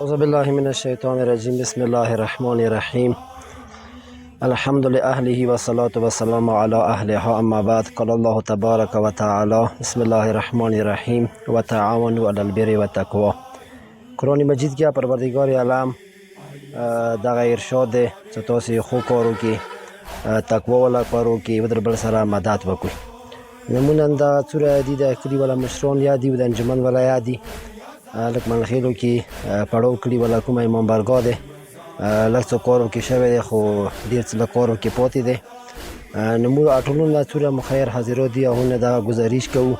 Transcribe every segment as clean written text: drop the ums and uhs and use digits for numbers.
أعوذ بالله من الشيطان الرجيم بسم الله الرحمن الرحيم الحمد لله والصلاة والسلام على أهلها أما بعد قال الله تبارك وتعالى بسم الله الرحمن الرحيم وتعاونوا على البر والتقوى. قرآن مجید کیا پروردگار عالم دغه ارشاد دی چې تاسو خو کار وکړئ، تقوا والا کار وکړئ، و در بل سره مدد وکړئ. نمونه دغه څوره دي د کلي والا مشران یا دي و د انجمن والا یا دي لکه منخیلو کې پړاو کلي والا کومه امام برګاه دی لږ څه کار وکړې شوی دی خو ډېر څه لږ کار وکړې پاتې دی. نو موږ ټولو نه څوره مخیر حاضرات دي او نه دغه گزارش کوو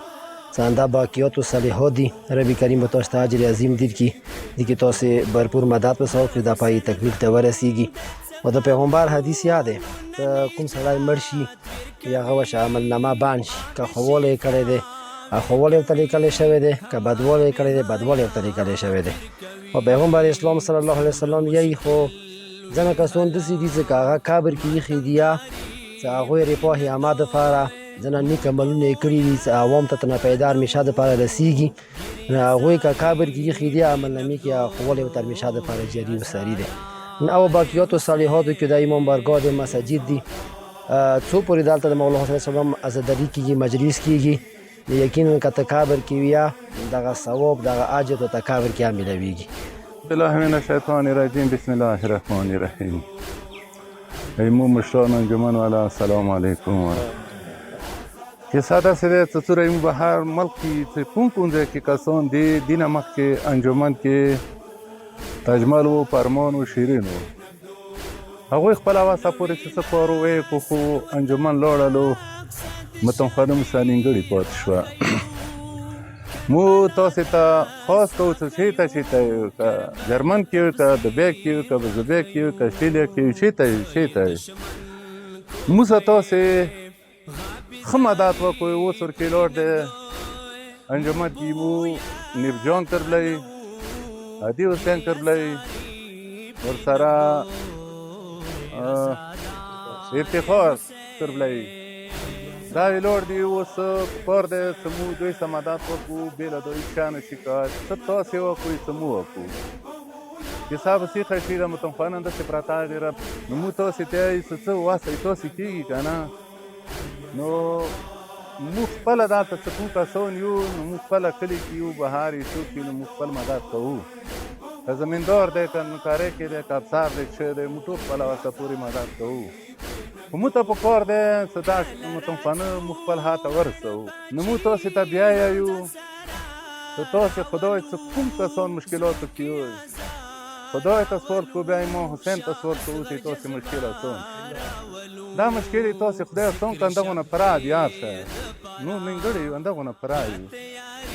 څنده باقیات و صالحات دي. رب کریم به تاسو ته اجر عظیم درکړي، دي کې تاسو بھرپور مدد پسې وکړئ د پای تکمیل ته ورسیږي. او د پیغمبر حدیث یاد دی کوم سړی مړ شي یا هغه وشه عملنامه بند شي، که ښه والی یې کړی دی ښه والی ورته لیکلی شوی دی، که بدوالی یې کړی دی بدوالی ورته لیکلی شوی دی. او پیغمبر اسلام صلی الله علیه وسلم یی خو ځینې کسان داسې دي چې که هغه قبر کې ایښي دي یا چې هغوی رفاه عامه دپاره ځینې نیک عملونه یې کړي دي چې عوام ته ترنه پیدا همیشه دپاره رسیږي، نو هغوی که قبر کې ایښي دي عملنامې کې ښه والی ورته همیشه دپاره جاري و ساري دی. او باقیات و صالحاتو کې د امام برګاه د مساجد دي څو پورې دلته د مولا حسین وسلم عزاداري کېږي، مجلس کېږي. یقینا که ته قبر کې وي دغه ثواب دغه اجر ته قبر کې هم میلویږي. بالله من الشیطان الرجیم بسم الله الرحمن الرحیم. ایمو مشران انجمن والا السلام علیکم. کیسه داسې دی چې څوره ایمو به هر ملک کې چې کوم ځای کې کسان دي دینه مخکې انجمن کې تجمل و فرمان و شیرین و هغوی خپل هوسه پورې چې څه کار ووایي خو انجمن لاړلو متن خانم سالینګړې پاتې شوه. مو تاسې ته خاص کوو چې چېرته چېرته یې که جرمن کې وي که دبۍ کې وي که بزبۍ کې وي که استرالیا کې وي چېرته یې موږ ته تاسې ښه مدد وکړئ. اوس ورکې لاړ دی انجمن کې مو نیب جان کربلی هادي حسین کربلی ورسره افتخار کربلی دا یې لوړ دي. اوس پکار دی چې موږ دوی ته مدد وکړو بې له دوی چا نه شکایت څه تاسې وکړئ څه موږ وکړو. کیسه به سیخه شي د متنخوانه همداسې پرته ډېره نو موږ تاسې ته یایي چې څه وسئ تاسې کېږي که نه نو موږ خپله دلته څه کوم کسان یو نو موږ خپله کلي کې یو بهر یې څوک وي نو موږ خپل مدد کوو. که زمیندار دی که نوکرۍ کې دی که افسر دی چې دی موږ ټول خپله ورته پورې مدد کوو. خو موږ ته پکار دی چې دا متنخوانه موږ خپل هاته ورسوو. نو موږ تاسې ته بیا یایو چې تاسې خدای څه کوم کسان مشکلاتو کې یو خدای ته سوال کوو بیا امام حسین ته سوال کوو چې تاسې مشکل اسان دا مشکل یې تاسې خدای اسان که همدغونه پره دیار شه نور نیمګړی یو همدغونه پره یو.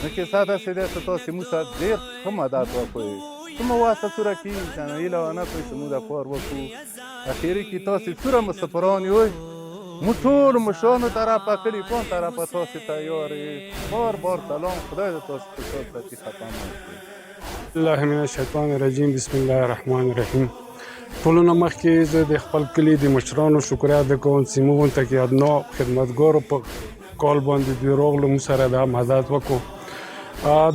نو کیسه داسې دی چې تاسې موږ ته ډېر ښه مدد وکړئ. څومره واسطه څوره کېږي که نه هیله ونه کړئ چې موږ دا کار وکړو. اخري کې تاسې څومره مسافران یوئ موږ ټولو مشرانو طرفه کلي پان طرفه تاسې ته یار بار بار سلام. خدای دې تاسې په سال ساتي خطا نه وکړي. الله من الشیطان الرجیم بسم الله الرحمن الرحیم. ټولو نه مخکې زه د خپل کلي د مشرانو شکریه ادا کوم چې موږ ته کې ادنا خدمتګارو په کال باندې دوی راغلو موږ سره دا مدد وکړو.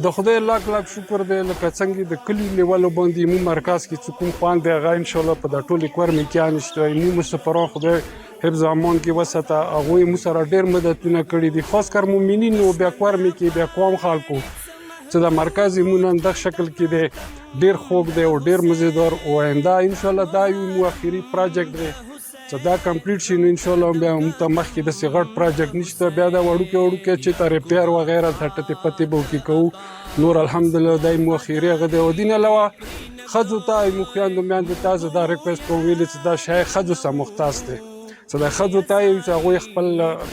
د خدای لاک لاک شکر دی لکه څنګه د کلي لیولو باندې موږ مرکز کې چې کوم خوان دی هغه انشاءالله په دا ټولې کورمې کې نشته. موږ مسافران خدای حفظ امان کې وساته هغوی موږ سره ډېر مددونه کړي دي خاص کر مؤمنین و بیا کورمې کې بیا قوم خلکو چې دا مرکز یې مونږ دغه شکل کې دی ډېر خوږ دی او ډېر مزیدار او آینده انشاءالله دا یو مو اخري پراجیکټ دی چې دا کمپلیټ شي نو انشاءالله بیا موږ ته مخکې داسې غټ پراجیکټ نشته. بیا دا وړوکې چې ته ریپیر وغیره ټټې پتې به ورکې کوو نور الحمدلله دا مو اخري هغه دی. او دین علاوه ښځو ته مو خویندو میندو ته زه دا ریکویسټ کوم ویلې چې دا شی ښځو سره مختص دی چې دا ښځو ته یو چې هغوی خپل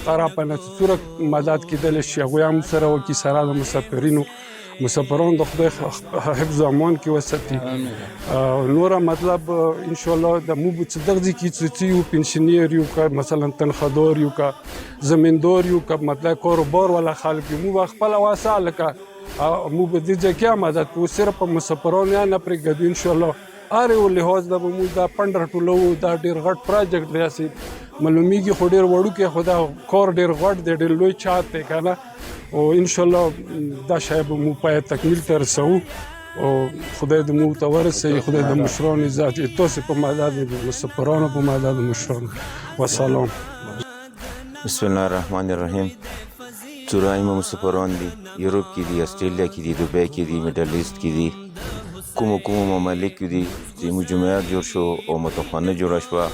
طرفه نه څوره مدد کېدلی شي هغوی هم سره وکړي سره د مسافرینو مسافران د خدای حفظ و امان کې وساتي. نوره مطلب انشاءالله د موږ چې دغه ځای کې چې یو پنشنیر یو که مثلا تنخوادار یو که زمیندار یو که مطلب کاروبار والا خلک یو موږ خپله واسه لکه موږ به دې ځای کې هم مدد کوو صرف په مسافران یا نه پرېږدو انشاءالله هر یو لحاظ د به موږ دا پنډر ټولوو دا ډېر غټ پراجیکټ دی هسې معلومیږي خو ډېر وړوکی خو دا کار ډېر غټ دی ډېر لوی چات دی که نه او انشاءالله دا شی به مو پای تکمیل ته رسوو او خدای دې مو ته ورسوي، خدای د مشرانو عزت وي، تاسې په مدد د مسافرانو په مدد د مشرانو. والسلام. بسم الله الرحمن الرحیم. څوره مسافران دي، یوروپ کې دي، استرالیا کې دي، دوبۍ کې دي، میډل ایسټ کې دي، کومو ممالک کې دي چې زموږ جمعیت جوړ شو او متوخانه جوړه شوه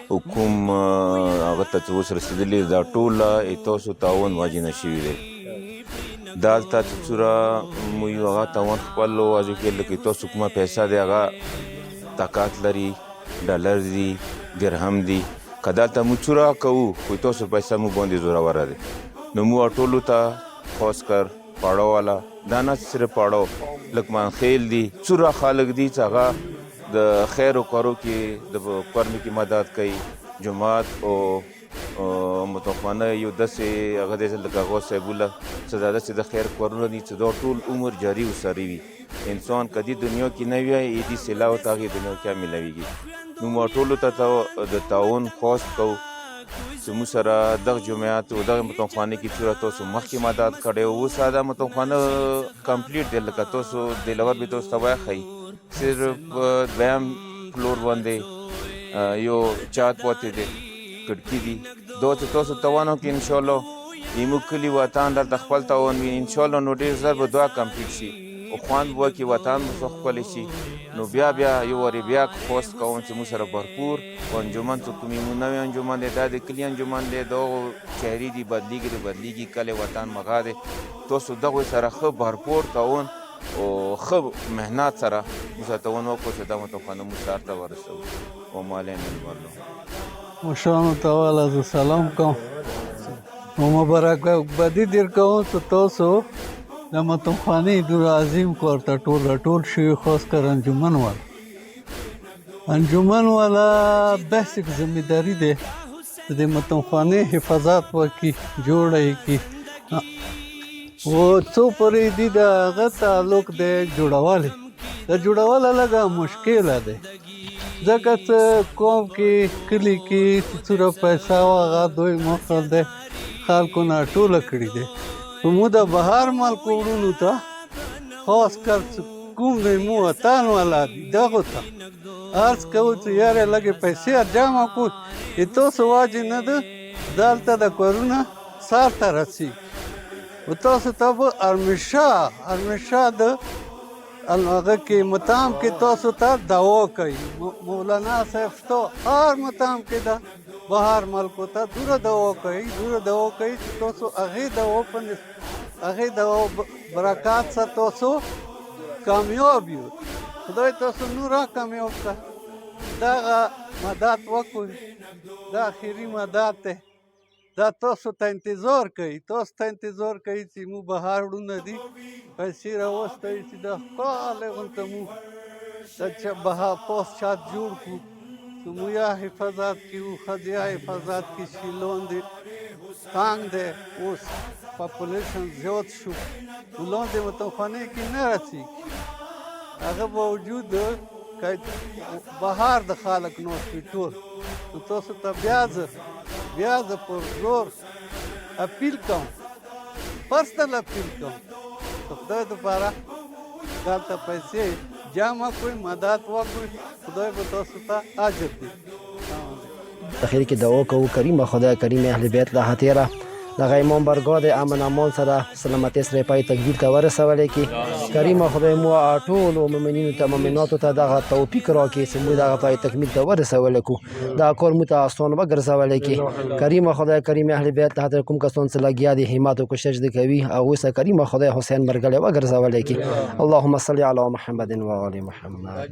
او کوم هغه ته چې اوس رسېدلي دا ټوله تاسو تعاون واجنه شوي دی. دلته چې څوره موږ هغه تعاون خپل واجو کې لکه تاسو کومه پیسه دی هغه طاقت لري، ډالر دي، درهم دي، که دلته موږ څوره کوو خو تاسو پیسه موږ باندې زوروره دی. نو موږ ټولو ته خاص کر پاړه والا دا نه صرف پاړه لکه مانخیل دي، څوره خلک دي چې هغه د خیر و کارو کې د کورمې کې مدد کوي. جماعت او متوخانه یو داسې هغه دی لکه هغه صاحبالله چې دا داسې د خیر کارونه دي چې دا ټول عمر جاري وساري وي. انسان که دې دنیا کې نه وي دې سلا ورته هغې دنیا کې هم میلاویږي. نو موږ ټولو ته د تعاون خواست کوو چې موږ سره دغه جمعیت او دغه متوخانې کې څوره تاسو مخکې مدد کړی او اوس دا متوخانه کمپلیټ دی لکه تاسو د لور به تاسو ته وایي صرف دویم فلور باندې یو چات پاتې دی، کړکۍ دي، دا چې تاسو توان وکړئ انشاءالله زموږ کلي وطن دلته خپل توان وي انشاءالله نو ډېر ژر به دا کمپلیټ شي او خوند به وکړي، وطن به ښکلی شي. نو بیا یو وارې بیا خواست کوم چې موږ سره بھرپور انجمن څه کوم یو نوی انجمن دی، دا د کلي انجمن دی، د هغو شهري دي بدلیږي کلی وطن مغا دی. تاسو دغو سره ښه بھرپور تعاون او ښه محنت سره موږ سره تعاون وکړو چې دا متوخانه موږ سر ته ورسوو. وما علینا الا البلاغ. مشرانو ته والا زه سلام کوم او مبارکبادي در کوم چې تاسو د متوخانې دور عظیم کار ته ټول شوي، خاص کر انجمن والا بحث یک ذمہداری دی چې د متوخانې حفاظت وکړي، جوړه یې کړي او څو پورې دي د هغه تعلق دی جوړوالی. د جوړوالی لږه مشکله دی ځکه چې قوم کې کلي کې څوره پیسه و هغه دوی مخل دی خلکو نه ټوله کړي دی. موږ د بهر ملکو وروڼو ته خاص کر کوم دی مو وطن والا دي دغو ته عرض کوو چې یاره لږې پیسې جمع کړو تاسو واجب نه ده دلته د کورونه سر ته رسېږي او تاسو ته به همیشه د هغه کې متام کې تاسو ته دعا کوي. مولانا صاحب شته هر متام کې د بهر ملکو ته دوره دعا کوي چې تاسو هغې دعا برکات سره تاسو کامیاب یو. خدای تاسو نور کامیاب کړه. دغه مدد وکړئ، دا اخري مدد دی، دا تاسو ته انتظار کوي چې موږ بهر وروڼه دي پیسې راوستوي چې دا ښکلی غونته موږ د بهر پاس چت جوړ کړو چې موږ یا حفاظت کړو، ښځې حفاظت کړي. شیلون دی تنګ دی، اوس پاپولیشن زیات شو، لاندې متوخانې کې نه رسېږي. هغه باوجود که بهر د خلک ناست وي ټول، نو تاسو ته بیا زه پر زور اپیل کوم، پرسنل اپیل کوم د خدای دپاره دلته پیسې جمع کړئ، مدد وکړئ، خدای به تاسو ته اجر دی. اخیر کې دعا کوو کریم خدای کریم اهل بیت له هتیره دغه امام برګا د امن امان سره سلامتۍ سره پای تکمیل ته ورسولی کړي. کریم خدای مو ټولو مؤمنینو ته مؤمناتو ته دغه توفیق راکړي چې موږ دغه پای تکمیل ته ورسولی کړو، دغه کار موږ ته اسان وګرځولی کړي. کریم خدای کریم اهل بیت له هتیره کوم کسان چې لګیا دي همت او کوشش دې کوي هغوی سره کریم خدای حسین مرګلی وګرځولی کړي. اللهم صل علی محمد و آل محمد.